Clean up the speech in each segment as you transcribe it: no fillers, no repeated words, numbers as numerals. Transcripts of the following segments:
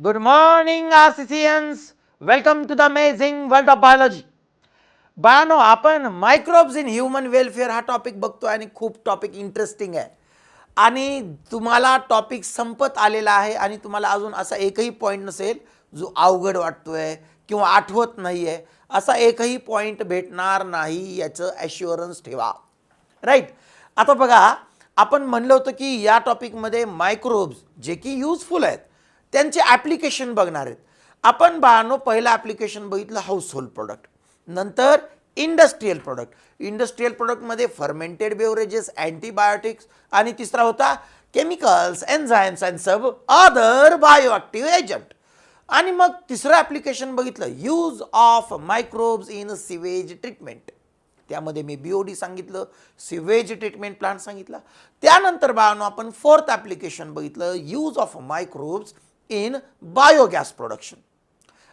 Good morning, RCCians. Welcome to the amazing world of biology. बाळांनो, आपण microbes in human welfare हा topic बघतोय आणि खूप टॉपिक इंटरेस्टिंग आहे. आणि तुम्हाला टॉपिक संपत आलेला आहे आणि तुम्हाला अजून असा एकही पॉईंट नसेल जो अवघड वाटतोय किंवा आठवत नाही आहे, असा एकही पॉईंट भेटणार नाही याचं ॲश्युरन्स ठेवा. राईट. आता बघा, आपण म्हणलं होतं की या टॉपिकमध्ये मायक्रोब्स जे की युजफुल आहेत त्यांचे ॲप्लिकेशन बघणार आहेत. आपण बाळांनो पहिलं ॲप्लिकेशन बघितलं हाऊसहोल्ड प्रोडक्ट, नंतर इंडस्ट्रियल प्रोडक्ट. इंडस्ट्रियल प्रोडक्टमध्ये फर्मेंटेड बेवरेजेस, अँटीबायोटिक्स आणि तिसरा होता केमिकल्स, एन्झाईम्स अँड सब अदर बायोॲक्टिव्ह एजंट. आणि मग तिसरं ॲप्लिकेशन बघितलं use of microbes in sewage treatment. त्यामध्ये मी BOD सांगितलं, सिवेज ट्रीटमेंट प्लांट सांगितला. त्यानंतर बाळांनो आपण फोर्थ ॲप्लिकेशन बघितलं use of microbes in biogas production.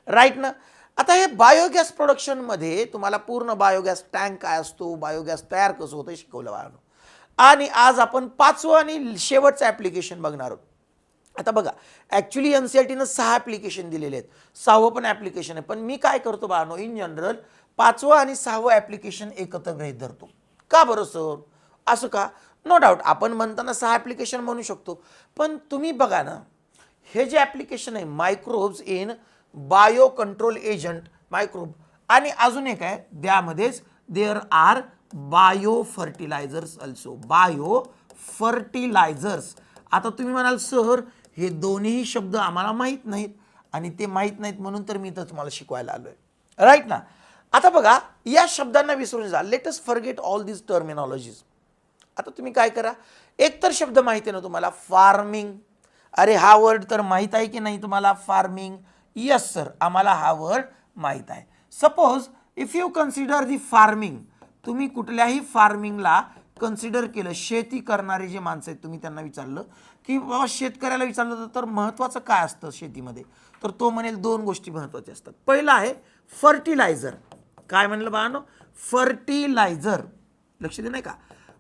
Right ना. आता हे बायोगॅस प्रोडक्शनमध्ये तुम्हाला पूर्ण बायोगॅस टँक काय असतो, बायोगॅस तयार कसं होतं शिकवलं बाळांनो. आणि आज आपण पाचवं आणि शेवटचं ॲप्लिकेशन बघणार आहोत. आता बघा, ॲक्च्युली NCERTनं 6 ॲप्लिकेशन दिलेले आहेत, 6वं पण ॲप्लिकेशन आहे. पण मी काय करतो बाळांनो, इन जनरल 5वं आणि 6वं ॲप्लिकेशन एकत्र गृहीत धरतो. का बरं सर असं का? नो डाऊट आपण म्हणताना 6 ॲप्लिकेशन म्हणू शकतो, पण तुम्ही बघा ना, हे जे ॲप्लिकेशन आहे microbes in bio control agent microbe, आणि अजून एक आहे त्यामध्येच there are bio fertilisers also. Bio fertilisers. आता तुम्ही म्हणाल सर हे दोन्ही शब्द आम्हाला माहीत नाहीत, आणि ते माहीत नाहीत म्हणून तर मी तर तुम्हाला शिकवायला आलोय. राईट ना. आता बघा, या शब्दांना विसरून जा. लेट अस फॉरगेट ऑल दिस टर्मिनॉलॉजीज. आता तुम्ही काय करा, एक तर शब्द माहिती आहे ना तुम्हाला, फार्मिंग. अरे हा वर्ड तर माहीत आहे की नाही तुम्हाला, फार्मिंग? यस सर, आम्हाला हा वर्ड माहीत आहे. Suppose if you consider the farming, तुम्ही कुठल्याही फार्मिंगला कन्सिडर केलं, शेती करणारे जे माणसं आहेत तुम्ही त्यांना विचारलं की बाबा शेतकऱ्याला विचारलं तर महत्त्वाचं काय असतं शेतीमध्ये, तर तो म्हणेल 2 गोष्टी महत्त्वाच्या असतात. पहिला आहे फर्टिलायझर. काय म्हणलं बाळांनो? फर्टिलायझर. लक्ष दे नाही का.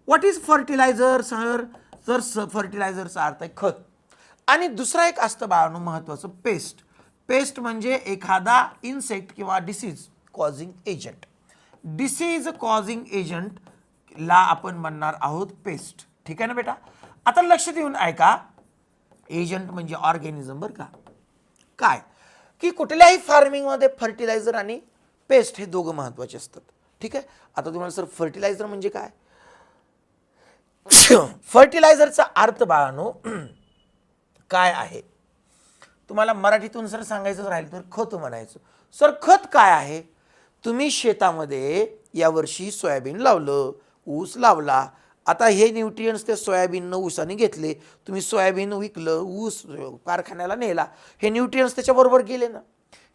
What is fertiliser sir? तर फर्टिलायझरचा अर्थ आहे खत. आणि दुसरा एक असतं बाळांनो महत्त्वाचं, पेस्ट. पेस्ट म्हणजे एखादा इन्सेक्ट किंवा disease causing agent. Disease causing एजंटला आपण म्हणणार आहोत पेस्ट. ठीक आहे ना बेटा. आता लक्ष देऊन ऐका, एजंट म्हणजे ऑर्गॅनिझम बरं का. काय की कुठल्याही फार्मिंगमध्ये फर्टिलायझर आणि पेस्ट हे दोघं महत्त्वाचे असतात. ठीक आहे. आता तुम्हाला सर फर्टिलायझर म्हणजे काय? फर्टिलायझरचा अर्थ बाळांनो काय आहे तुम्हाला मराठीतून सर सांगायचं राहिलं तर खत म्हणायचं. सर खत काय आहे? तुम्ही शेतामध्ये यावर्षी सोयाबीन लावलं, ऊस लावला. आता हे न्यूट्रियंट्स ते सोयाबीननं ऊसाने घेतले, तुम्ही सोयाबीन विकलं, ऊस कारखान्याला नेला, हे न्यूट्रियंट्स त्याच्याबरोबर गेले ना.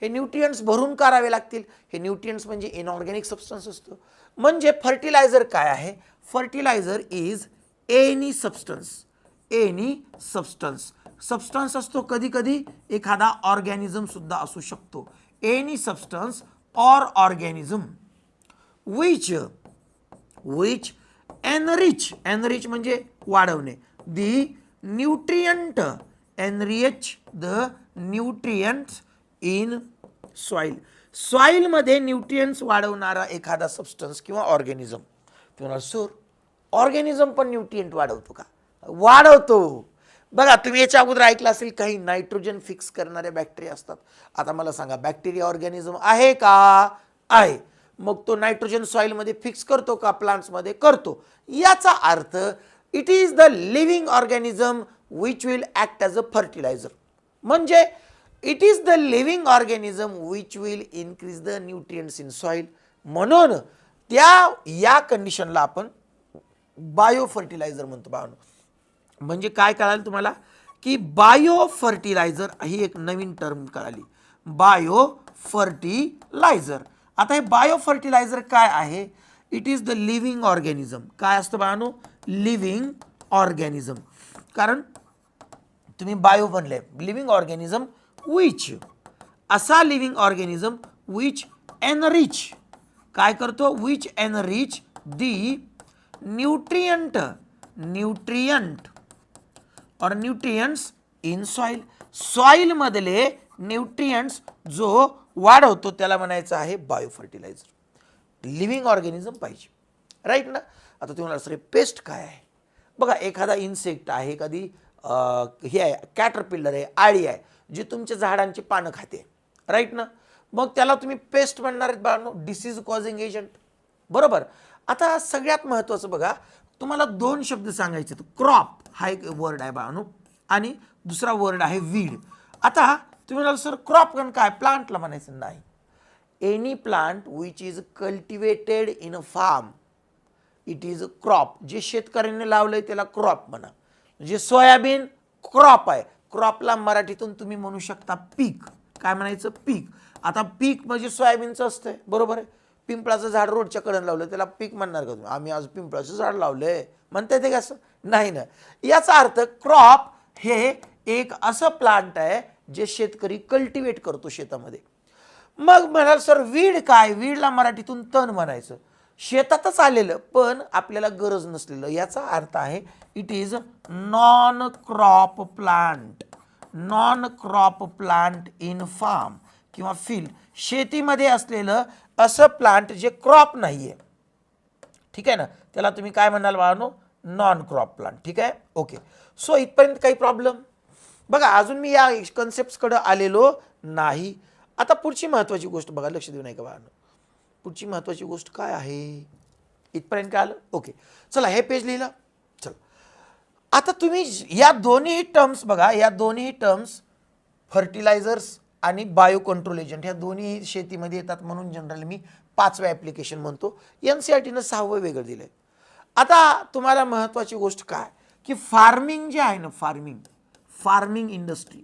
हे न्यूट्रियंट्स भरून काढावे लागतील. हे न्यूट्रियंट्स म्हणजे इनऑर्गॅनिक सबस्टन्स असतं. म्हणजे फर्टिलायझर काय आहे? Fertilizer is any substance. Any substance. Substance असतो कधी कधी एखादा ऑर्गॅनिझम सुद्धा असू शकतो. Any substance or organism which enrich. Enrich म्हणजे वाढवणे. The nutrient. Enrich the nutrients in soil. सॉइलमध्ये न्यूट्रियंट्स वाढवणारा एखादा सबस्टन्स किंवा ऑर्गॅनिझम. तुम्हाला सर ऑर्गॅनिझम पण न्यूट्रियंट वाढवतो का? वाढवतो. बघा, तुम्ही याच्या अगोदर ऐकलं असेल काही नायट्रोजन फिक्स करणारे बॅक्टेरिया असतात. आता मला सांगा, बॅक्टेरिया ऑर्गॅनिझम आहे का? आहे. मग तो नायट्रोजन सॉइलमध्ये फिक्स करतो का? प्लांट्समध्ये करतो. याचा अर्थ it is the living organism which will act as a fertilizer. म्हणजे it is the living organism which will increase the nutrients in soil. म्हणून या कंडिशनला आपण बायो फर्टिलायझर म्हणतो बाळांनो. म्हणजे काय कळालं तुम्हाला की बायो फर्टिलायझर ही एक नवीन टर्म कळाली, बायो फर्टिलायझर. आता हे बायो फर्टिलायझर काय आहे? It is the living organism. काय असतं बाळांनो? Living organism. कारण तुम्ही बायो बनले, लिव्हिंग ऑर्गॅनिझम विच, असा लिव्हिंग ऑर्गॅनिझम विच एनरिच. काय करतो? Which enrich the nutrient or nutrients in soil. Soil मधले न्यूट्रियंट्स जो वाढवतो त्याला म्हणायचं आहे बायो फर्टिलायझर. लिव्हिंग ऑर्गॅनिझम पाहिजे, राईट ना. आता तुम्हाला सर पेस्ट काय आहे बघा, एखादा इन्सेक्ट आहे, एखादी हे आहे कॅटरपिलर आहे, आळी आहे, जी तुमच्या झाडांची पानं खाते, राईट ना. मग त्याला तुम्ही पेस्ट म्हणणार आहेत बाळांनो, डिसीज कॉझिंग एजंट, बरोबर. आता सगळ्यात महत्त्वाचं बघा, तुम्हाला दोन शब्द सांगायचे, क्रॉप हा एक वर्ड आहे बाळांनो आणि दुसरा वर्ड आहे वीड. आता तुम्ही म्हणाल सर क्रॉप पण काय, प्लांटला म्हणायचं नाही. Any plant which is cultivated in a farm it is a crop. जे शेतकऱ्यांनी लावलंय त्याला क्रॉप म्हणा. म्हणजे सोयाबीन क्रॉप आहे, क्रॉपला मराठीतून तुम्ही म्हणू शकता पीक. काय म्हणायचं, पीक. आता पीक म्हणजे सोयाबीनचं असतंय, बरोबर आहे. पिंपळाचं झाड रोडच्या कडेला लावलं त्याला पीक म्हणणार का तुम्ही, आम्ही आज पिंपळाचं झाड लावलंय म्हणताय ते कसं, नाही ना. याचा अर्थ क्रॉप हे एक असं प्लांट आहे जे शेतकरी कल्टिवेट करतो शेतामध्ये. मग म्हणाल सर वीड काय, वीडला मराठीतून तण म्हणायचं, शेतातच आलेलं पण आपल्याला गरज नसलेलं. याचा अर्थ आहे it is non crop plant. Non crop plant in farm किंवा फील्ड, शेतीमध्ये असलेलं असं प्लांट जे क्रॉप नाहीये, ठीक आहे ना, त्याला तुम्ही काय म्हणाल बाळांनो, नॉन क्रॉप प्लांट. ठीक आहे, ओके. सो इथपर्यंत काही प्रॉब्लेम बघा, अजून मी या कन्सेप्ट्सकडे आलेलो नाही. आता पुढची महत्त्वाची गोष्ट बघा, लक्ष देऊ नाही का बाळांनो, पुढची महत्त्वाची गोष्ट काय आहे, इथपर्यंत काय आलं, ओके. चला हे पेज लिहिलं. चला आता तुम्ही या दोन्ही टर्म्स बघा, या दोन्ही टर्म्स फर्टिलायझर्स आणि बायो कंट्रोल एजंट ह्या दोन्ही शेतीमध्ये येतात, म्हणून जनरली मी 5व्या ॲप्लिकेशन म्हणतो. NCERTनं 6वं वेगळं दिलं आहे. आता तुम्हाला महत्त्वाची गोष्ट काय की फार्मिंग जे आहे ना, फार्मिंग इंडस्ट्री,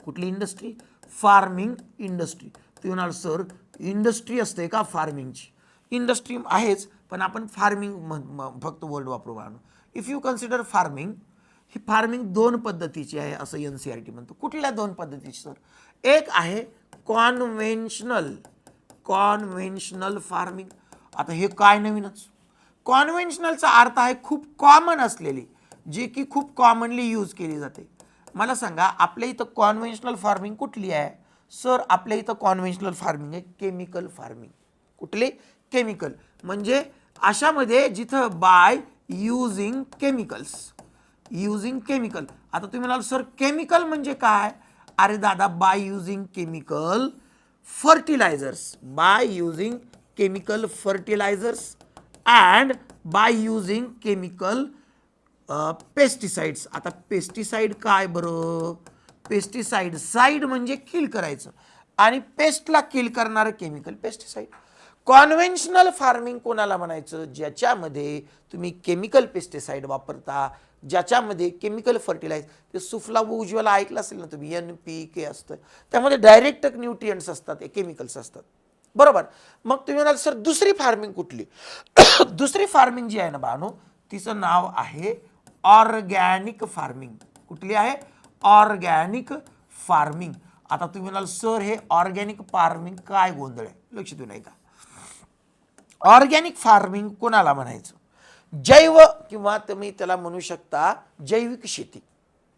कुठली इंडस्ट्री, फार्मिंग इंडस्ट्री. तुम्ही म्हणाल सर इंडस्ट्री असते का फार्मिंगची, इंडस्ट्री आहेच पण आपण फार्मिंग फक्त वर्ड वापरू बाळांनो. If you consider farming, he farming दोन पद्धतीची आहे असं NCERT म्हणतो. कुठल्या दोन पद्धतीची सर, एक आहे कॉन्व्हेन्शनल फार्मिंग. आता हे काय नवीनच, कॉन्व्हेन्शनलचा अर्थ आहे खूप कॉमन असलेली, जे की खूप कॉमनली यूज केली जाते. मला सांगा आपल्या इथं कॉन्व्हेन्शनल फार्मिंग कुठली आहे सर, आपल्या इथं कॉन्व्हेन्शनल फार्मिंग आहे केमिकल फार्मिंग. कुठली, केमिकल, म्हणजे अशामध्ये जिथं बाय युजिंग केमिकल्स, आता तुम्ही म्हणाल सर केमिकल म्हणजे काय, अरे दादा by using chemical fertilisers, and by using chemical pesticides. आता पेस्टिसाइड काय बरं, पेस्टिसाइड, साइड म्हणजे किल करायचं आणि पेस्टला किल करणारं केमिकल पेस्टिसाइड. कॉन्व्हेन्शनल फार्मिंग कोणाला म्हणायचं, ज्याच्यामध्ये तुम्ही केमिकल पेस्टिसाइड वापरता, ज्याच्यामध्ये केमिकल फर्टिलायझर, ते सुफला व उज्ज्वला ऐकलं असेल ना तुम्ही, NPK असतं, त्यामध्ये डायरेक्ट न्यूट्रियंट्स असतात, ते केमिकल्स असतात, बरोबर. मग तुम्ही म्हणाल सर दुसरी फार्मिंग कुठली दुसरी फार्मिंग जी आहे ना बाळांनो, तिचं नाव आहे ऑर्गॅनिक फार्मिंग. कुठली आहे, ऑर्गॅनिक फार्मिंग. आता तुम्ही म्हणाल सर हे ऑर्गॅनिक फार्मिंग काय गोंधळ आहे, लक्ष देऊ नाही का. ऑर्गॅनिक फार्मिंग कोणाला म्हणायचं, जैव किंवा तुम्ही त्याला म्हणू शकता जैविक शेती.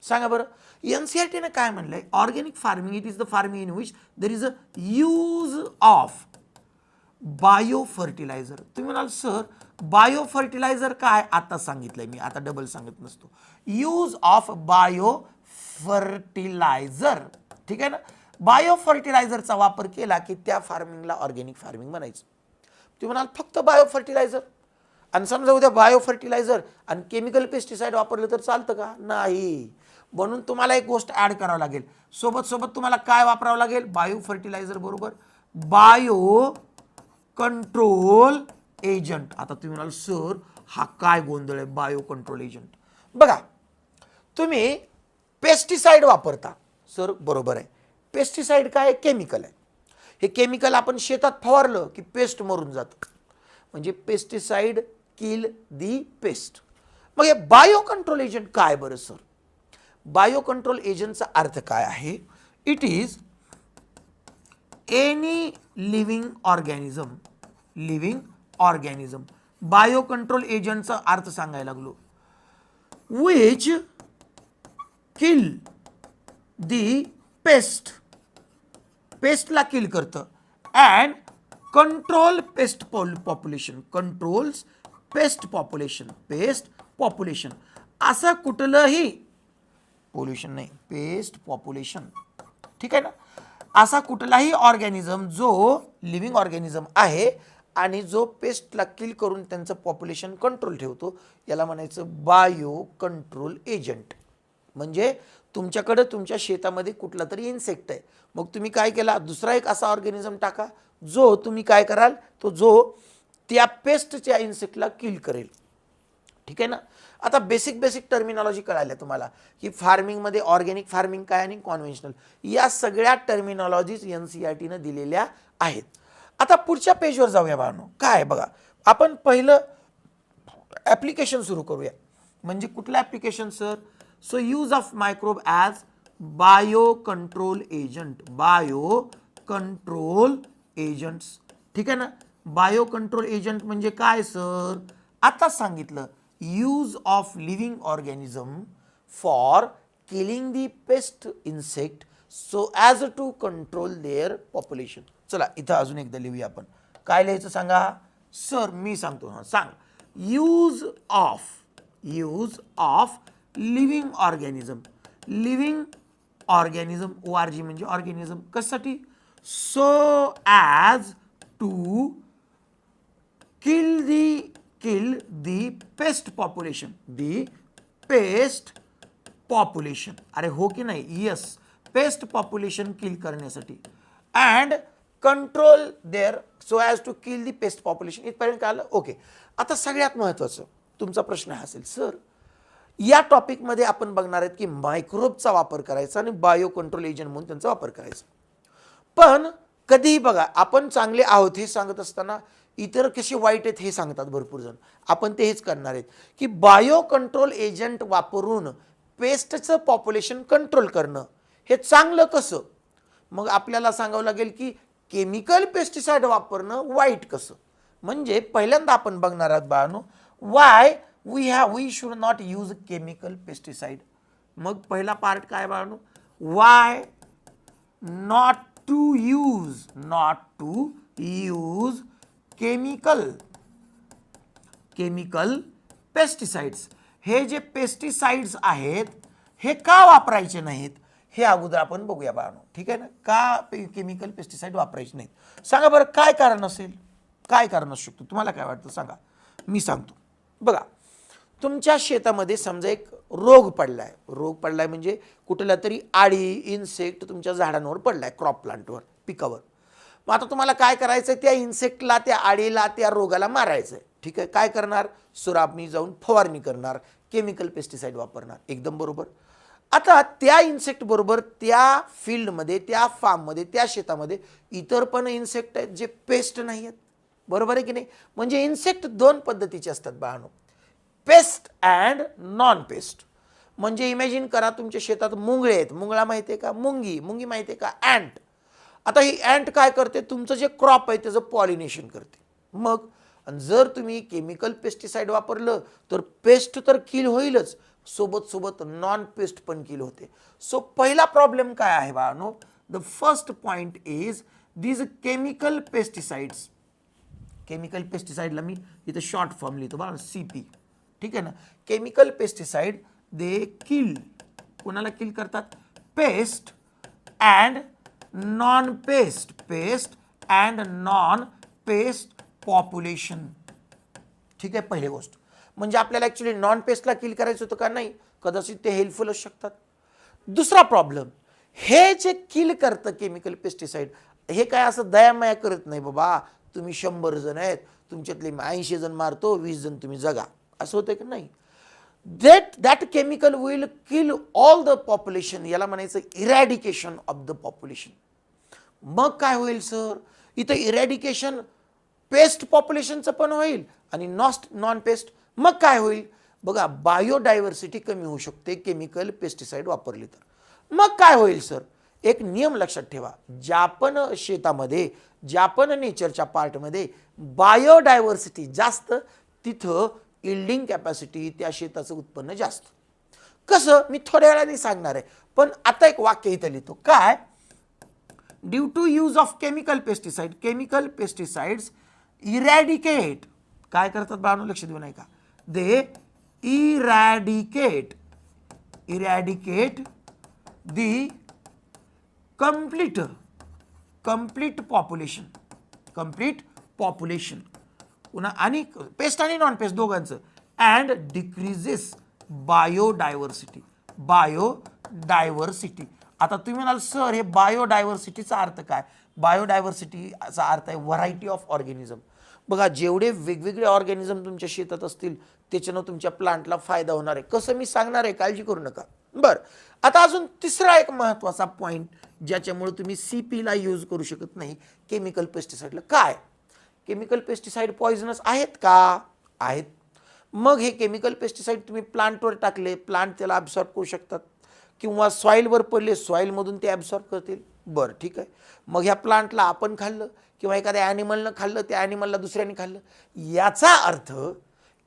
सांगा बरं NCERTने काय म्हणलंय, organic farming it is the farming in which there is a use of bio fertilizer. तुम्ही म्हणाल सर बायो फर्टिलायझर काय, आता सांगितलंय मी, आता डबल सांगत नसतो. यूज ऑफ बायो फर्टिलायझर, ठीक आहे ना. बायो फर्टिलायझरचा वापर केला की त्या फार्मिंगला ऑर्गॅनिक फार्मिंग म्हणायचं. तुम्ही म्हणाल फक्त बायो फर्टिलायझर, आणि समजा उद्या बायो फर्टिलायझर आणि केमिकल पेस्टिसाइड वापरलं तर चालतं का, नाही. म्हणून तुम्हाला एक गोष्ट ऍड करावं लागेल, सोबत तुम्हाला काय वापरावं लागेल, बायो फर्टिलायझर बरोबर बायो कंट्रोल एजंट. आता तुम्ही म्हणाल सर हा काय गोंधळ आहे, बायो कंट्रोल एजंट. बघा तुम्ही पेस्टिसाइड वापरता सर, बरोबर आहे, पेस्टिसाइड काय केमिकल आहे, हे केमिकल आपण शेतात फवारलं की पेस्ट मरून जातं, म्हणजे पेस्टिसाइड किल दी पेस्ट. मग हे बायो कंट्रोल एजंट काय बरं सर, बायो कंट्रोल एजंटचा अर्थ काय आहे, it is any living organism. Bio control एजंटचा अर्थ सांगायला लागलो, विच किल दी पेस्टला किल करतं and control pest population, controls pest population असं कुठलंही पोल्युशन नाही, पेस्ट पॉप्युलेशन, ठीक आहे ना, असा कुठलाही ऑर्गॅनिझम जो लिव्हिंग ऑर्गॅनिझम आहे आणि जो पेस्टला किल करून त्यांचं पॉप्युलेशन कंट्रोल ठेवतो, याला म्हणायचं बायो कंट्रोल एजंट. म्हणजे तुमच्याकडे तुमच्या शेतामध्ये कुठला तरी इन्सेक्ट आहे, मग तुम्ही काय केला, दुसरा एक असा ऑर्गॅनिझम टाका जो तुम्ही काय कराल, तो जो त्या पेस्टच्या इन्सेक्टला किल करेल, ठीक आहे ना. आता बेसिक टर्मिनॉलॉजी कळाल्या तुम्हाला की फार्मिंगमध्ये ऑर्गॅनिक फार्मिंग काय आणि कॉन्व्हेन्शनल, या सगळ्या टर्मिनॉलॉजीज NCERTनं दिलेल्या आहेत. आता पुढच्या पेजवर जाऊया बाळांनो. काय आहे बघा, आपण पहिलं ॲप्लिकेशन सुरू करूया. म्हणजे कुठलं application sir? So use of microbe as bio control agents, ठीक आहे ना. बायो कंट्रोल एजंट म्हणजे काय सर? आताच सांगितलं, use of living organism for killing the pest insect so as to control their population. चला इथं अजून एकदा लिहूया आपण. काय लिहायचं सांगा सर? मी सांगतो, हां सांग. Use of living organism ORG म्हणजे ऑर्गॅनिझम, कशासाठी? So as to kill the pest population, अरे हो की नाही? यस, पेस्ट पॉप्युलेशन किल करण्यासाठी and control their so as to kill the pest population. इथपर्यंत कळलं? ओके. आता सगळ्यात महत्त्वाचं तुमचा प्रश्न हा असेल, सर या टॉपिकमध्ये आपण बघणार आहेत की मायक्रोबचा वापर करायचा आणि बायो कंट्रोल एजंट म्हणून त्यांचा वापर करायचा. पण कधीही बघा, आपण चांगले आहोत हे सांगत असताना इतर कसे वाईट आहेत हे सांगतात भरपूर जण. आपण ते हेच करणार आहेत की बायो कंट्रोल एजंट वापरून पेस्टचं पॉप्युलेशन कंट्रोल करणं हे चांगलं कसं? मग आपल्याला सांगावं लागेल की केमिकल पेस्टिसाइड वापरणं वाईट कसं. म्हणजे पहिल्यांदा आपण बघणार आहोत बाळांनो, why we should not use chemical pesticide. मग पहिला पार्ट काय बाळांनो? Why not to use chemical pesticides. हे जे पेस्टिसाइड्स आहेत हे का वापरायचे नाहीत हे अगोदर आपण बघूया बाळांनो, ठीक आहे ना. का केमिकल पेस्टिसाइड वापरायचे नाहीत सांगा बरं, काय कारण असेल? काय कारण असू शकतो? तुम्हाला काय वाटतं सांगा, मी सांगतो. बघा, तुमच्या शेतामध्ये समजा एक रोग पडलाय म्हणजे कुठला तरी आळी इन्सेक्ट तुमच्या झाडांवर पडलाय, क्रॉप प्लांटवर, पिकावर. मग आता तुम्हाला काय करायचं? त्या इन्सेक्टला, त्या आळीला, त्या रोगाला मारायचं आहे, ठीक आहे. काय करणार? सुराबनी जाऊन फवारणी करणार, केमिकल पेस्टिसाइड वापरणार, एकदम बरोबर. आता त्या इन्सेक्ट बरोबर त्या फील्डमध्ये, त्या फार्ममध्ये, त्या शेतामध्ये इतर पण इन्सेक्ट आहेत जे पेस्ट नाही आहेत, बरोबर आहे की नाही. म्हणजे इन्सेक्ट दोन पद्धतीचे असतात बाळांनो, पेस्ट अँड नॉन पेस्ट. म्हणजे इमॅजिन करा, तुमच्या शेतात मुंगळे आहेत. मुंगळा माहिती आहे का? मुंगी माहिती आहे का? अँट. आता ही अँट काय करते? तुमचं जे क्रॉप आहे त्याचं पॉलिनेशन करते. मग जर तुम्ही केमिकल पेस्टिसाइड वापरलं तर पेस्ट तर किल होईलच, सोबत नॉन पेस्ट पण किल होते. सो पहिला प्रॉब्लेम काय आहे बाळांनो? The first point is these chemical pesticides. Chemical पेस्टिसाइडला मी इथं शॉर्ट फॉर्म लिहितो बघा, CP, ठीक आहे ना. केमिकल पेस्टिसाइड दे किल, कोणाला किल करतात? Paste and non paste population, ठीक आहे. पहिली गोष्ट म्हणजे आपल्याला ॲक्च्युली नॉन पेस्टला किल करायचं होतं का? नाही, कदाचित ते हेल्पफुल असू शकतात. दुसरा प्रॉब्लेम, हे जे किल करतं केमिकल पेस्टिसाइड हे काय असं दयामाया करत नाही, बाबा तुम्ही 100 जण आहेत, तुमच्यातले 80 जण मारतो, 20 जण तुम्ही जगा, असं होतं की नाही. That chemical will kill all the population, याला म्हणायचं इरॅडिकेशन ऑफ द पॉप्युलेशन. मग काय होईल सर? इथं इरॅडिकेशन पेस्ट पॉप्युलेशनचं पण होईल आणि नॉन पेस्ट. मग काय होईल बघा, बायोडायव्हर्सिटी कमी होऊ शकते केमिकल पेस्टिसाइड वापरली तर. मग काय होईल सर? एक नियम लक्षात ठेवा, ज्या पण शेतामध्ये, ज्या पण नेचरच्या पार्टमध्ये बायोडायव्हर्सिटी जास्त, तिथं इल्डिंग कॅपॅसिटी, त्या शेताचं उत्पन्न जास्त. कसं मी थोड्या वेळाने सांगणार आहे, पण आता एक वाक्य इथं लिहितो. काय? Due to use of chemical pesticides eradicate, काय करतात बाळांनो, लक्ष देऊ नाही का, they eradicate the complete population पुन्हा आणि पेस्ट आणि नॉन पेस्ट दोघांचं, अँड डिक्रीजेस बायोडायव्हर्सिटी. आता तुम्ही म्हणाल सर हे बायोडायव्हर्सिटीचा अर्थ काय? बायोडायव्हर्सिटीचा अर्थ आहे व्हरायटी ऑफ ऑर्गॅनिझम. बघा जेवढे वेगवेगळे ऑर्गॅनिझम तुमच्या शेतात असतील त्याच्यानं तुमच्या प्लांटला फायदा होणार आहे. कसं मी सांगणार आहे, काळजी करू नका. बरं, आता अजून तिसरा एक महत्त्वाचा पॉईंट ज्याच्यामुळे तुम्ही CP ला यूज करू शकत नाही केमिकल पेस्टिसाइडला. काय? केमिकल पेस्टिसाइड पॉइझनस आहेत का? आहेत. मग हे केमिकल पेस्टिसाइड तुम्ही प्लांटवर टाकले, प्लांट त्याला ॲब्सॉर्ब करू शकतात, किंवा सॉईलवर पडले, सॉईलमधून ते ॲब्सॉर्ब करतील. बरं ठीक आहे. मग ह्या प्लांटला आपण खाल्लं किंवा एखाद्या ॲनिमलनं खाल्लं, त्या ॲनिमलला दुसऱ्याने खाल्लं, याचा अर्थ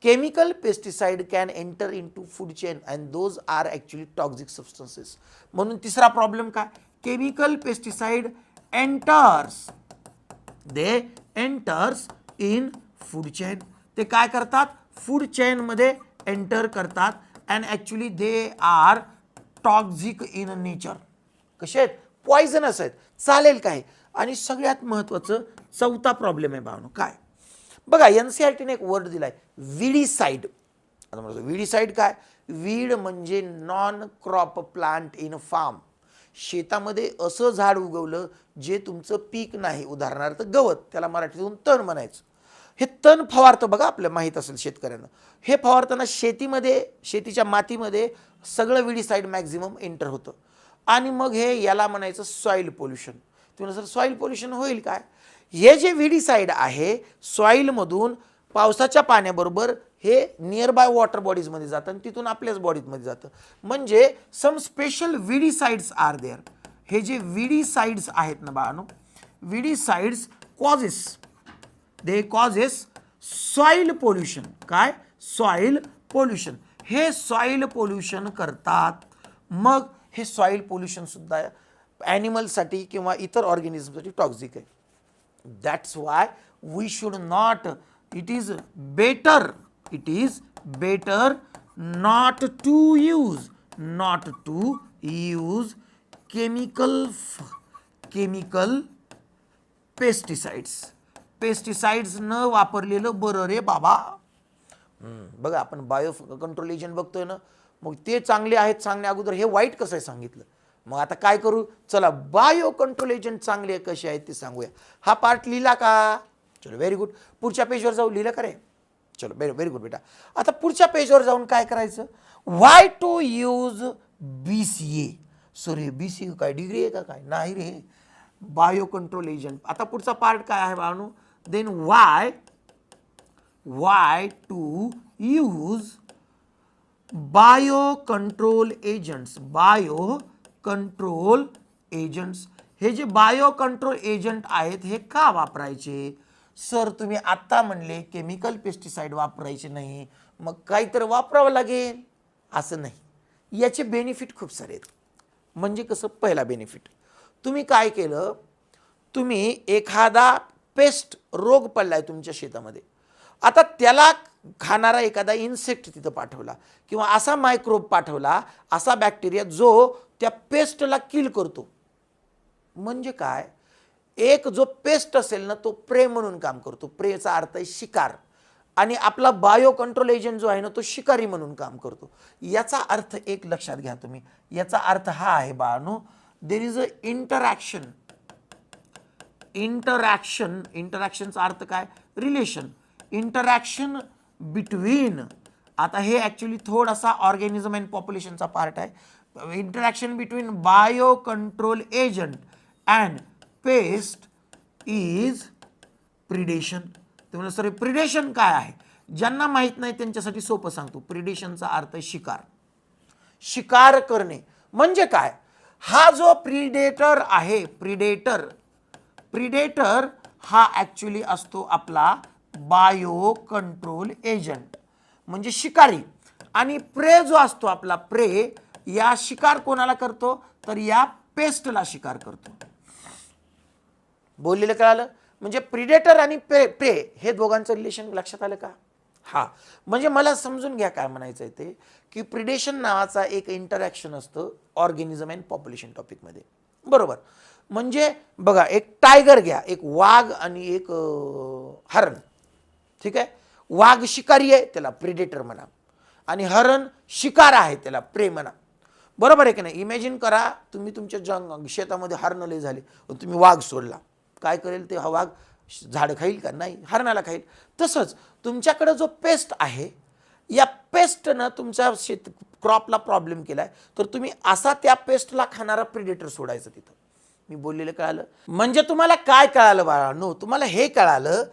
chemical pesticide can enter into food chain and those are actually toxic substances. म्हणून तिसरा प्रॉब्लेम काय? Chemical pesticide enters in food chain. ते काय करतात? फूड चेनमध्ये एंटर करतात and actually they are toxic in nature. कसे आहेत? पॉइझनस आहेत. चालेल काय? आणि सगळ्यात महत्त्वाचं चौथा प्रॉब्लेम आहे भावनो. काय? बघा NCERTने एक वर्ड दिलाय, विडीसाइड. आता म्हणतो विडीसाइड काय? वीड म्हणजे non crop plant in farm. शेतामध्ये असं झाड उगवलं जे तुमचं पीक नाही, उदाहरणार्थ गवत, त्याला मराठीतून तण म्हणायचं. हे तण फवारतं बघा, आपल्याला माहीत असेल शेतकऱ्यांना. हे फवारताना शेतीच्या मातीमध्ये सगळं विडीसाइड मॅक्झिमम एंटर होतं आणि मग हे याला म्हणायचं सॉईल पोल्युशन. तुम्ही सर सॉईल पोल्युशन होईल काय? हे जे विडीसाइड आहे सॉईलमधून पावसाच्या पाण्याबरोबर हे नियर बाय वॉटर बॉडीजमध्ये जातं आणि तिथून आपल्याच बॉडीमध्ये जातं. म्हणजे some special weedicides are there. हे जे विडीसाइड्स आहेत ना बाळांनो, विडीसाइड्स कॉजेस सॉईल पोल्युशन. काय? Soil pollution. हे सॉईल पोल्युशन करतात. मग हे सॉईल पोल्युशन सुद्धा ॲनिमलसाठी किंवा इतर ऑर्गॅनिझमसाठी टॉक्झिक आहे. That's why we should not, it is better not to use chemical pesticides न वापरलेलं बरं रे बाबा. बघा आपण बायो कंट्रोल एजंट बघतोय ना, मग ते चांगले आहेत सांगण्या अगोदर हे वाईट कसं आहे सांगितलं. मग आता काय करू, चला बायो कंट्रोल एजंट चांगले कसे आहेत ते सांगूया. हा पार्ट लिहिला का? चलो व्हेरी गुड. पुढच्या पेजवर जाऊ. लिहिलं का रे? चलो व्हेरी गुड बेटा. आता पुढच्या पेजवर जाऊन काय करायचं? Why to use BCA. Sorry BCA काय डिग्री आहे का काय? नाही रे, बायो कंट्रोल एजंट. आता पुढचा पार्ट काय आहे बाळांनो? Then why to use bio control agents. हे जे बायो कंट्रोल एजंट आहेत हे का वापरायचे? सर तुम्ही आत्ता म्हणले केमिकल पेस्टिसाइड वापरायचे नाही, मग काहीतरी वापरावं लागेल. असं नाही, याचे बेनिफिट खूप सारे आहेत. म्हणजे कसं? पहिला बेनिफिट, तुम्ही काय केलं, तुम्ही एखादा पेस्ट रोग पडलाय तुमच्या शेतामध्ये, आता त्याला खाणारा एखादा इन्सेक्ट तिथं पाठवला किंवा असा मायक्रोब पाठवला, असा बॅक्टेरिया जो त्या पेस्टला किल करतो. म्हणजे काय? एक जो पेस्ट असेल ना तो प्रे म्हणून काम करतो. प्रेचा अर्थ आहे शिकार, आणि आपला बायो कंट्रोल एजंट जो आहे ना तो शिकारी म्हणून काम करतो. याचा अर्थ एक लक्षात घ्या तुम्ही. याचा अर्थ हा आहे बाळांनो, देयर इज अ इंटरॅक्शनचा अर्थ काय? रिलेशन. इंटरॅक्शन बिटवीन, आता हे ॲक्च्युली थोडासा ऑर्गॅनिझम अँड पॉप्युलेशनचा पार्ट आहे. Interaction between bio control agent and paste is predation. तुम्हाला सर प्रिडेशन काय आहे? ज्यांना माहित नाही त्यांच्यासाठी सोपं सांगतो. प्रिडेशनचा अर्थ आहे शिकार. शिकार करणे म्हणजे काय? हा जो प्रिडेटर आहे, प्रिडेटर हा ॲक्च्युली असतो आपला बायो कंट्रोल एजंट, म्हणजे शिकारी. आणि प्रे जो असतो आपला प्रे, या शिकार कोणाला करतो, तर या पेस्टला शिकार करतो. बोललेलं कळालं? म्हणजे प्रिडेटर आणि प्रे हे दोघांचं रिलेशन लक्षात आलं का? हा, म्हणजे मला समजून घ्या काय म्हणायचं आहे ते, की प्रिडेशन नावाचा एक इंटरॅक्शन असतं ऑर्गॅनिझम अँड पॉप्युलेशन टॉपिकमध्ये, बरोबर. म्हणजे बघा, एक टायगर घ्या, एक वाघ आणि एक हरण, ठीक आहे. वाघ शिकारी आहे, त्याला प्रिडेटर म्हणा, आणि हरण शिकार आहे, त्याला प्रे म्हणा, बरोबर आहे की नाही. इमॅजिन करा, तुम्ही तुमच्या शेतामध्ये हरण लय झाले, तुम्ही वाघ सोडला, काय करेल ते? हा वाघ झाड खाईल का? नाही, हरणाला खाईल. तसंच तुमच्याकडे जो पेस्ट आहे, या पेस्टनं तुमच्या क्रॉपला प्रॉब्लेम केलाय, तर तुम्ही असा त्या पेस्टला खाणारा प्रिडेटर सोडायचं तिथं. मी बोललेलं कळालं? म्हणजे तुम्हाला काय कळालं बाळांनो? तुम्हाला हे कळालं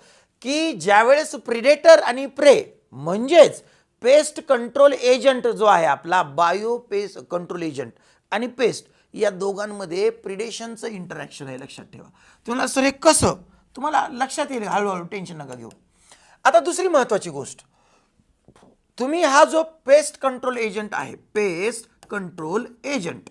की ज्यावेळेस प्रिडेटर आणि प्रे म्हणजेच पेस्ट कंट्रोल एजंट जो आहे आपला, बायो पेस्ट कंट्रोल एजंट आणि पेस्ट, या दोघांमध्ये प्रिडेशनचं इंटरॅक्शन आहे, लक्षात ठेवा. तुम्हाला सर हे कसं, तुम्हाला लक्षात येईल हळूहळू, टेन्शन नका घेऊ. आता दुसरी महत्वाची गोष्ट, तुम्ही हा जो पेस्ट कंट्रोल एजंट आहे, पेस्ट कंट्रोल एजंट,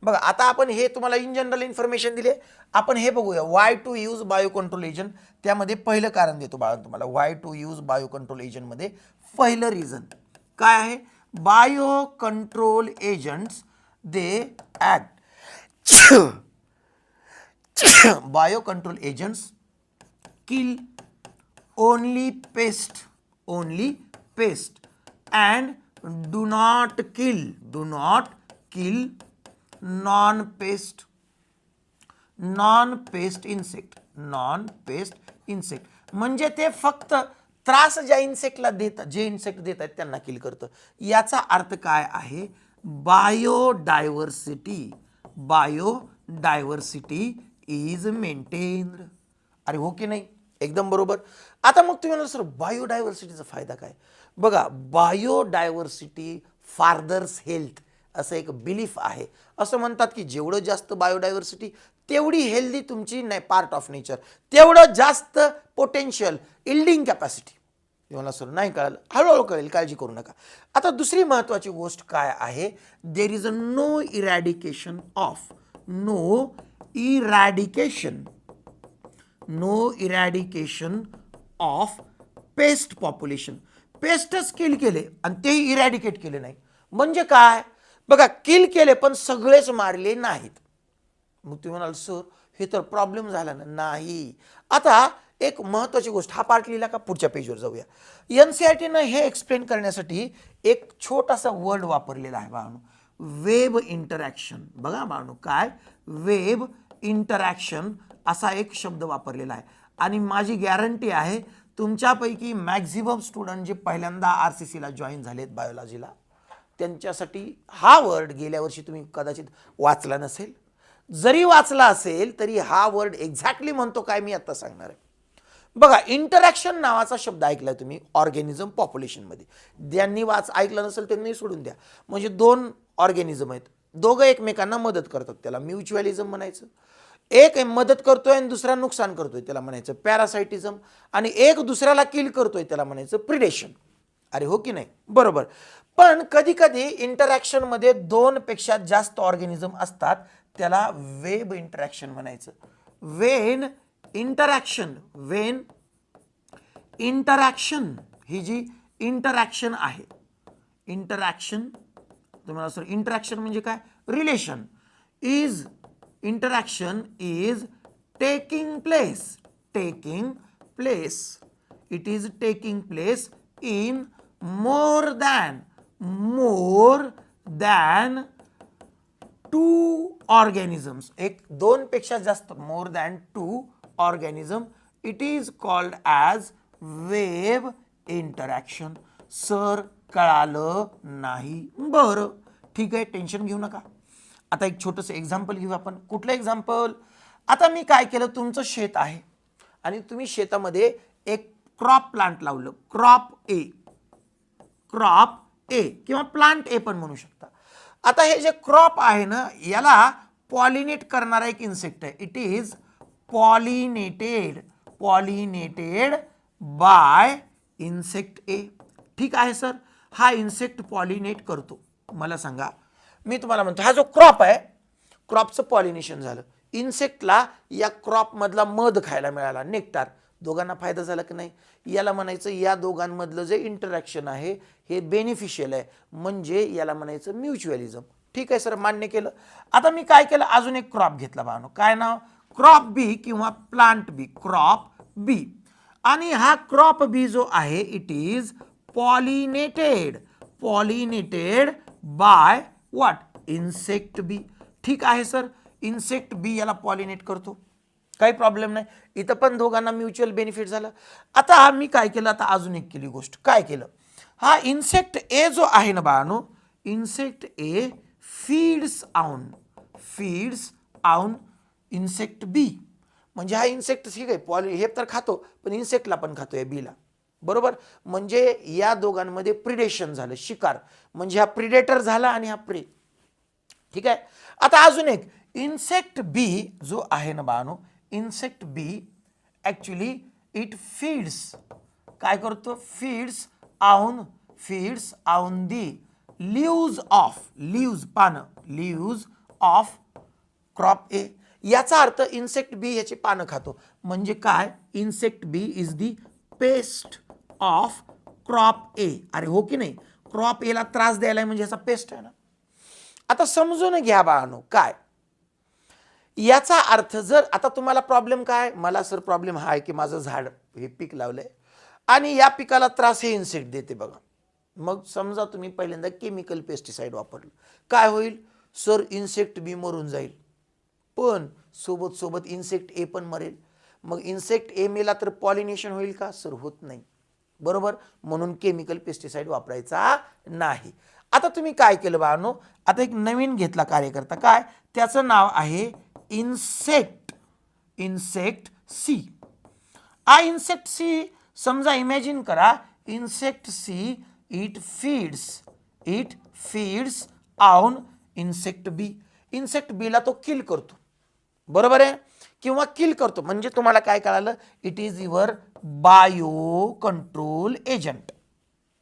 बघा आता आपण हे तुम्हाला इन जनरल इन्फॉर्मेशन दिले, आपण हे बघूया why to use bio control agent. त्यामध्ये पहिलं कारण देतो बाळा तुम्हाला, why to use bio control agent मध्ये पहिलं रिझन काय आहे? Bio control agents they act, bio control agents kill only pest and do not kill non-pest insect. म्हणजे ते फक्त त्रास ज्या इन्सेक्टला देतात, जे इन्सेक्ट देतात त्यांना किल करतं. याचा अर्थ काय आहे? Biodiversity is maintained. अरे हो की नाही? एकदम बरोबर. आता मग तुम्ही म्हणाल सर बायोडायव्हर्सिटीचा फायदा काय? बघा, बायोडायव्हर्सिटी फार्दर्स हेल्थ असं एक बिलीफ आहे. असं म्हणतात की जेवढं जास्त बायोडायव्हर्सिटी तेवढी हेल्दी तुमची पार्ट ऑफ नेचर, तेवढं जास्त पोटेन्शियल इल्डिंग कॅपॅसिटी. तुम्हाला सर नाही कळालं, हळूहळू कळेल, काळजी करू नका. आता दुसरी महत्वाची गोष्ट काय आहे? There is a no eradication of pest population. पेस्टच किल केले आणि तेही इरॅडिकेट केले नाही. म्हणजे काय? बघा, किल केले पण सगळेच मारले नाहीत. मग तुम्ही म्हणाल सर हे तर प्रॉब्लेम झाला ना? नाही. आता एक महत्वाची गोष्ट, हा पार्ट लिहिला का? पुढच्या पेजवर जाऊया. NCERT हे एक्सप्लेन करण्यासाठी एक छोटासा वर्ड वापरलेला आहे बाळांनो, वेब इंटरॅक्शन. बघा बाळांनो, काय? वेब इंटरॅक्शन असा एक शब्द वापरलेला आहे. आणि माझी गॅरंटी आहे तुमच्यापैकी मॅक्झिमम स्टुडंट जे पहिल्यांदा RCC ला जॉईन झालेत बायोलॉजीला, त्यांच्यासाठी हा वर्ड गेल्या वर्षी तुम्ही कदाचित वाचला नसेल. जरी वाचला असेल तरी हा वर्ड एक्झॅक्टली म्हणतो काय मी आता सांगणार आहे. बघा, इंटरॅक्शन नावाचा शब्द ऐकलाय तुम्ही ऑर्गॅनिझम पॉप्युलेशनमध्ये. ज्यांनी ऐकलं नसेल त्यांनी सोडून द्या. म्हणजे दोन ऑर्गॅनिझम आहेत, दोघं एकमेकांना मदत करतात, त्याला म्युच्युअलिझम म्हणायचं. एक मदत करतोय आणि दुसरा नुकसान करतोय, त्याला म्हणायचं पॅरासाइटिझम. आणि एक दुसऱ्याला किल करतोय, त्याला म्हणायचं प्रिडेशन. अरे हो की नाही? बरोबर. पण कधी कधी इंटरॅक्शन मध्ये दोन पेक्षा जास्त ऑर्गॅनिझम असतात, त्याला वेब इंटरॅक्शन म्हणायचं. वेन इंटरॅक्शन ही जी इंटरॅक्शन आहे, इंटरॅक्शन तुम्हाला सर इंटरॅक्शन म्हणजे काय? Relation. Interaction is taking place. It is taking place in more than two organisms. एक दोन पेक्षा जास्त, more than two organism. It is called as wave interaction. Sir कळालं नाही? बरं ठीक आहे, टेन्शन घेऊ नका. आता एक छोटंसं एक्झाम्पल घेऊ आपण. कुठलं एक्झाम्पल? आता मी काय केलं, तुमचं शेत आहे आणि तुम्ही शेतामध्ये एक क्रॉप प्लांट लावलं, क्रॉप ए किंवा प्लांट ए पण म्हणू शकता. आता हे जे क्रॉप आहे ना, याला पॉलिनेट करणारा एक इन्सेक्ट आहे. It is pollinated by insect A. ठीक आहे सर. हा इन्सेक्ट पॉलिनेट करतो. मला सांगा, मी तुम्हाला म्हणतो हा जो क्रॉप आहे, क्रॉपचं पॉलिनेशन झालं, इन्सेक्टला या क्रॉपमधला मध खायला मिळाला, नेक्टार, दोघांना फायदा झाला की नाही? याला म्हणायचं या दोघांमधलं जे इंटरॅक्शन आहे हे बेनिफिशियल आहे, म्हणजे याला म्हणायचं म्युच्युअलिझम. ठीक आहे सर, मान्य केलं. आता मी काय केलं, अजून एक क्रॉप घेतला बाळांनो, काय नाव? क्रॉप बी किंवा प्लांट बी, क्रॉप बी. आणि हा क्रॉप बी जो आहे it is pollinated, pollinated by what? Insect B. ठीक आहे सर, इन्सेक्ट बी याला पॉलिनेट करतो, काही प्रॉब्लेम नाही. इथं पण दोघांना म्युच्युअल बेनिफिट झालं. आता मी काय केलं, आता अजून एक केली गोष्ट, काय केलं, हा इन्सेक्ट ए जो आहे ना बाळांनो, insect A feeds on insect B. म्हणजे हा इन्सेक्ट ठीक आहे, हे तर खातो पण इन्सेक्टला पण खातोय, बीला, बरोबर. म्हणजे या दोघांमध्ये प्रिडेशन झालं, शिकार, म्हणजे हा प्रिडेटर झाला आणि हा प्रे. ठीक आहे. आता अजून एक, इन्सेक्ट बी जो आहे ना बाळांनो, insect B actually it feeds, काय करतो? Feeds on the leaves of, leaves पानं, लीव्ज ऑफ क्रॉप ए. याचा अर्थ इन्सेक्ट बी याची पानं खातो, म्हणजे काय? Insect B is the pest of crop A. अरे हो की नाही, क्रॉप एला त्रास द्यायला म्हणजे याचा पेस्ट आहे ना. आता समजून घ्या बाळांनो, काय याचा अर्थ, जर आता तुम्हाला प्रॉब्लेम काय, मला सर प्रॉब्लेम हा आहे की माझं झाड हे पीक लावलंय आणि या पिकाला त्रास हे इन्सेक्ट देते बघा. मग समजा तुम्ही पहिल्यांदा केमिकल पेस्टिसाइड वापरलं, काय होईल सर? इन्सेक्ट बी मरून जाईल, पण सोबत सोबत इन्सेक्ट ए पण मरेल. मग इन्सेक्ट ए मेला तर पॉलिनेशन होईल का सर? होत नाही, बरोबर. म्हणून केमिकल पेस्टिसाइड वापरायचा नाही. आता तुम्ही काय केलं बाळांनो, आता एक नवीन घेतला कार्यकर्ता, काय? त्याचं नाव आहे इन्सेक्ट सी. हा इन्सेक्ट सी, समजा इमॅजिन करा, insect C it feeds on insect B. Insect बीला तो किल करतो, बरोबर आहे, किंवा किल करतो. म्हणजे तुम्हाला काय कळालं? It is your bio control agent.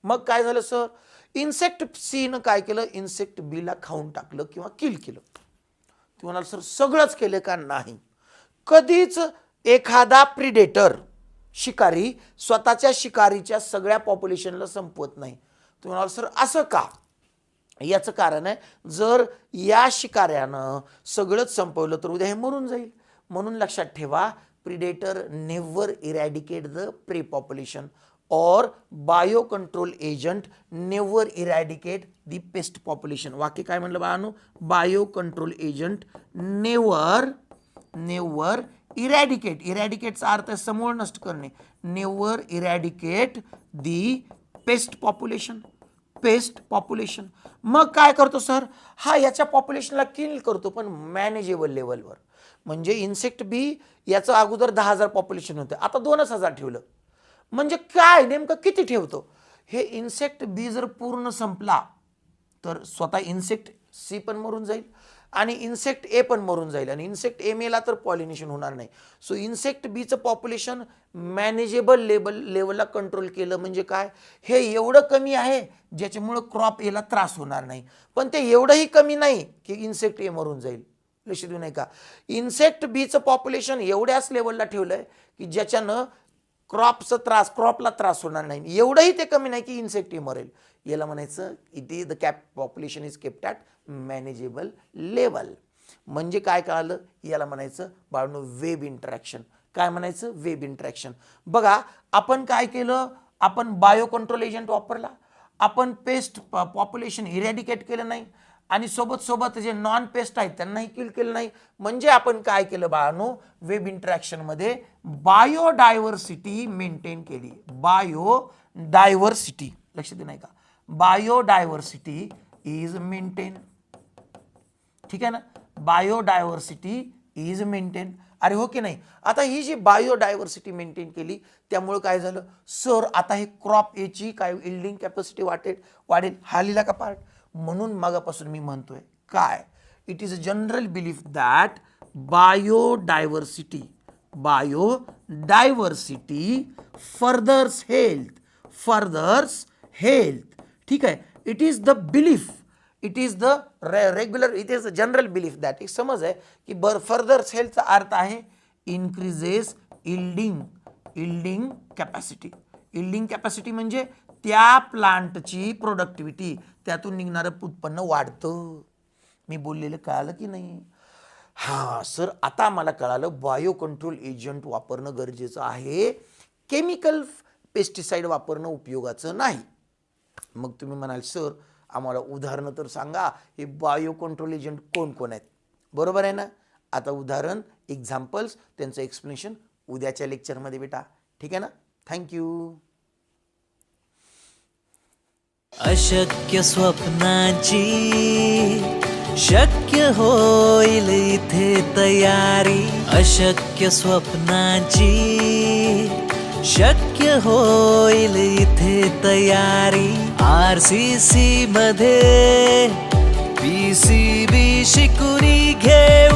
मग काय झालं सर? इन्सेक्ट सी न काय केलं? इन्सेक्ट बीला खाऊन टाकलं किंवा किल केलं. तुम्ही म्हणाल सर सगळंच केलं का? नाही. कधीच एखादा प्रिडेटर, शिकारी, स्वतःच्या शिकारीच्या सगळ्या पॉप्युलेशनला संपवत नाही. तुम्ही म्हणाल सर असं का? याचं कारण आहे, जर या शिकाऱ्यानं सगळंच संपवलं तर उद्या हे मरून जाईल. म्हणून लक्षात ठेवा, predator never eradicate the prey population और bio control agent never eradicate the pest population. वाक्य काय म्हणलं बाळांनो? Bio control agent never eradicate, इरॅडिकेटचा अर्थ समूळ नष्ट करणे, never eradicate the pest population. मग काय करतो सर? हा याच्या पॉप्युलेशनला किल करतो, पण मॅनेजेबल लेवलवर. म्हणजे इन्सेक्ट बी याचं अगोदर 10,000 पॉप्युलेशन होतं, आता 2,000 ठेवलं. म्हणजे काय नेमकं किती ठेवतो? हे इन्सेक्ट बी जर पूर्ण संपला तर स्वतः इन्सेक्ट सी पण मरून जाईल आणि इन्सेक्ट ए पण मरून जाईल, आणि इन्सेक्ट ए मेला तर पॉलिनेशन होणार नाही. सो इन्सेक्ट बीचं पॉप्युलेशन मॅनेजेबल लेवलला कंट्रोल केलं. म्हणजे काय? हे एवढं कमी आहे ज्याच्यामुळं क्रॉप एला त्रास होणार नाही, पण ते एवढंही कमी नाही की इन्सेक्ट ए मरून जाईल. लक्ष देऊ नाही का? इन्सेक्ट बीचं पॉप्युलेशन एवढ्याच लेवलला ठेवलंय की ज्याच्यानं क्रॉपला त्रास होणार नाही. एवढंही ते कमी नाही की इन्सेक्ट ए मरेल. याला म्हणायचं it is the population is kept at manageable level. म्हणजे काय कळालं? याला म्हणायचं बाळांनो वेब इंटरॅक्शन. काय म्हणायचं? Web interaction. बघा आपण काय केलं? आपण बायो कंट्रोल एजंट वापरला, आपण पेस्ट पॉप्युलेशन इरॅडिकेट केलं नाही, आणि सोबत जे नॉन पेस्ट आहेत त्यांनाही किल केलं नाही. म्हणजे आपण काय केलं बाळांनो? वेब इंटरॅक्शन मध्ये बायोडायव्हर्सिटी मेंटेन केली. बायोडायव्हर्सिटी, लक्ष दे नाही का? Biodiversity is maintain. ठीक आहे ना? Biodiversity is maintain. अरे हो की नाही? आता ही जी बायोडायव्हर्सिटी मेंटेन केली त्यामुळे काय झालं सर? आता हे क्रॉप एची काय इल्डिंग कॅपॅसिटी वाढेल. हा लिहिला का पार्ट? म्हणून मगापासून मी म्हणतोय काय, it is a general belief that biodiversity furthers health ठीक आहे. It is the belief, it is the regular, it is the general belief that, एक समज आहे की फर्दर सेलचा अर्थ आहे increases yielding capacity. Yielding capacity म्हणजे त्या प्लांटची प्रोडक्टिव्हिटी, त्यातून निघणारं उत्पन्न वाढतं. मी बोललेलं कळालं की नाही? हां सर, आता मला कळालं बायो कंट्रोल एजंट वापरणं गरजेचं आहे, केमिकल पेस्टिसाइड वापरणं उपयोगाचं नाही. मग तुम्ही म्हणाल सर आम्हाला उदाहरणं तर सांगा, हे बायो कंट्रोल एजंट कोण कोण आहेत? बरोबर आहे ना? आता उदाहरण, एक्झाम्पल्स, त्यांचं एक्सप्लेनेशन उद्याच्या लेक्चरमध्ये बेटा. ठीक आहे ना? थँक्यू. अशक्य स्वप्नांची शक्य होईल इथे तयारी. अशक्य स्वप्नांची शक्य होईल इथे तयारी. RCC मध्ये PCB शिकून घेऊ